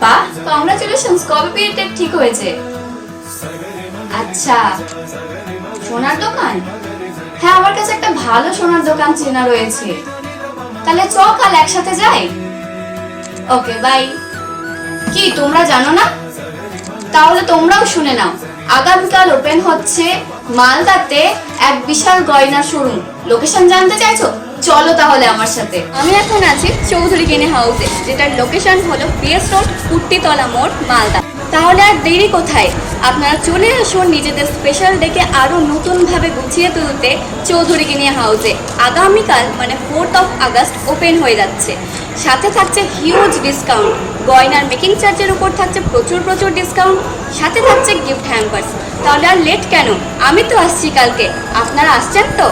বাহ, কংগ্রাচুলেশনস। কবে বিয়ের ডেট ঠিক হয়েছে? আচ্ছা, সোনার দোকান? হ্যাঁ, আমার কাছে একটা ভালো সোনার দোকান চেনা রয়েছে। তাহলে চ কাল একসাথে যাই। ওকে, বাই। কি তোমরা জানো না? তাহলে তোমরাও শুনে নাও, আগামীকাল ওপেন হচ্ছে মালদাতে এক বিশাল গয়নার শোরুম। লোকেশন জানতে চাইছো? চলো তাহলে আমার সাথে। আমি এখন আছি চৌধুরী কিনে হাউসে, যেটার লোকেশন হলো পিএস রোড, কুট্টিতলা মোড়, মালদা। তাহলে আর দেরি কোথায়, আপনারা চলে আসুন নিজেদের স্পেশাল ডেকে আরো নতুন ভাবে গুছিয়ে তুলতে চৌধুরী কিনে হাউসে। আগামীকাল মানে 4th of August ওপেন হয়ে যাচ্ছে। সাথে থাকছে হিউজ ডিসকাউন্ট, গয়নার মেকিং চার্জের উপর থাকছে প্রচুর ডিসকাউন্ট, সাথে থাকছে গিফট হ্যাম্পার্স। তাহলে আর লেট কেন, আমি তো আসছি কালকে, আপনারা আসছেন তো?